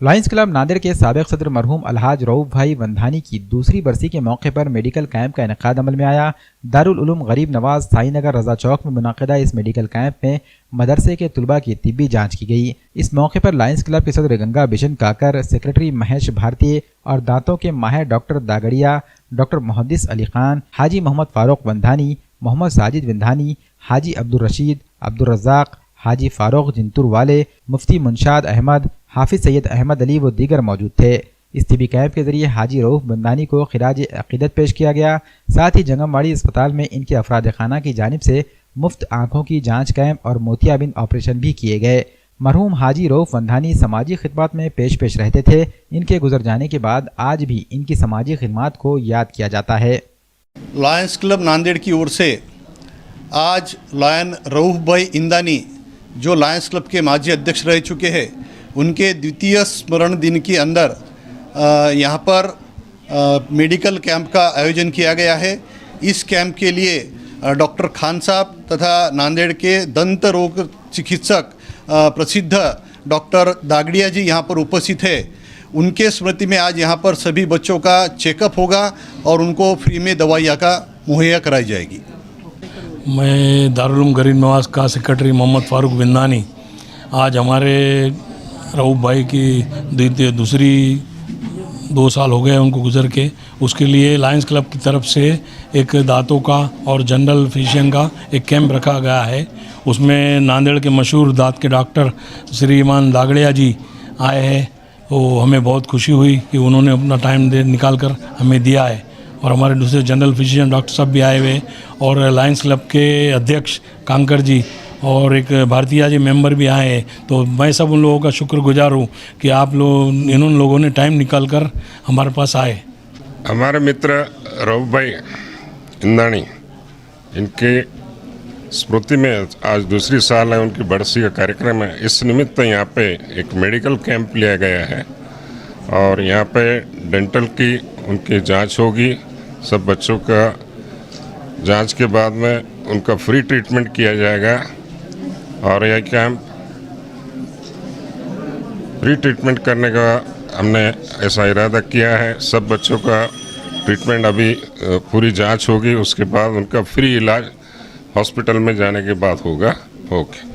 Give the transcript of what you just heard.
Lions club Nanded के साबिक सदर मरहूम अलहाज रऊफ भाई वंधानी की दूसरी बरसी के मौके पर मेडिकल कैंप का इनेकाद अमल में आया। दारुल उलूम गरीब नवाज साईनगर रजा चौक में मुनाकिदा इस मेडिकल कैंप में मदरसे के तुलबा की तिब्बी जांच की गई। इस मौके पर लायंस क्लब के सदर गंगा बिशन काकर, सेक्रेटरी महेश भारतीय और दांतों के माहिर डॉक्टर दागड़िया, डॉक्टर मुहद्दिस अली खान, हाजी मोहम्मद फारूक वंधानी, मोहम्मद साजिद विंधानी, हाजी अब्दुल रशीद, अब्दुल रज़ाक, हाजी फारूक जिंतुर वाले, मुफ्ती मुनशाद अहमद, हाफिज सैयद अहमद अली व दीगर मौजूद थे। इस तिबी कैंप के जरिए हाजी रऊफ वंधानी को खिराज अकीदत पेश किया गया। साथ ही जंगमवाड़ी अस्पताल में इनके अफराद खाना की जानिब से मुफ्त आंखों की जांच कैंप और मोतियाबिंद ऑपरेशन भी किए गए। मरहूम हाजी रऊफ वंधानी समाजी खिदमत में पेश रहते थे। इनके गुजर जाने के बाद आज भी इनकी समाजी खिदमत को याद किया जाता है। लायंस क्लब नांदेड़ की ओर से आज लायन रऊफ भाई इंदानी जो लायंस क्लब के माजी अध्यक्ष रह चुके हैं, उनके द्वितीय स्मरण दिन के अंदर यहाँ पर मेडिकल कैंप का आयोजन किया गया है। इस कैंप के लिए डॉक्टर खान साहब तथा नांदेड़ के दंत रोग चिकित्सक प्रसिद्ध डॉक्टर दागड़िया जी यहाँ पर उपस्थित है। उनके स्मृति में आज यहाँ पर सभी बच्चों का चेकअप होगा और उनको फ्री में दवाइयाँ का मुहैया कराई जाएगी। मैं दारुल उलूम गरीब नवाज का सेक्रेटरी मोहम्मद फारूक विंधानी आज हमारे रऊफ भाई की दूसरी 2 साल हो गए उनको गुजर के। उसके लिए लायंस क्लब की तरफ से एक दांतों का और जनरल फिजिशियन का एक कैंप रखा गया है। उसमें नांदेड़ के मशहूर दांत के डॉक्टर श्रीमान दागड़िया जी आए हैं। तो हमें बहुत खुशी हुई कि उन्होंने अपना टाइम निकाल कर हमें दिया है। और हमारे दूसरे जनरल फिजिशियन डॉक्टर साहब भी आए हुए और लायंस क्लब के अध्यक्ष कांकर जी और एक भारतीय जी मेंबर भी आए हैं। तो मैं सब उन लोगों का शुक्रगुजार हूँ कि आप लोग इन लोगों ने टाइम निकाल कर हमारे पास आए। हमारे मित्र रऊफ भाई इंदानी, इनके स्मृति में आज दूसरी साल है उनकी बरसी का कार्यक्रम है। इस निमित्त यहाँ पे एक मेडिकल कैंप लिया गया है और यहाँ पे डेंटल की उनकी जांच होगी। सब बच्चों का जांच के बाद में उनका फ्री ट्रीटमेंट किया जाएगा और यह कैंप फ्री ट्रीटमेंट करने का हमने ऐसा इरादा किया है। सब बच्चों का ट्रीटमेंट अभी पूरी जांच होगी, उसके बाद उनका फ्री इलाज हॉस्पिटल में जाने के बाद होगा। ओके।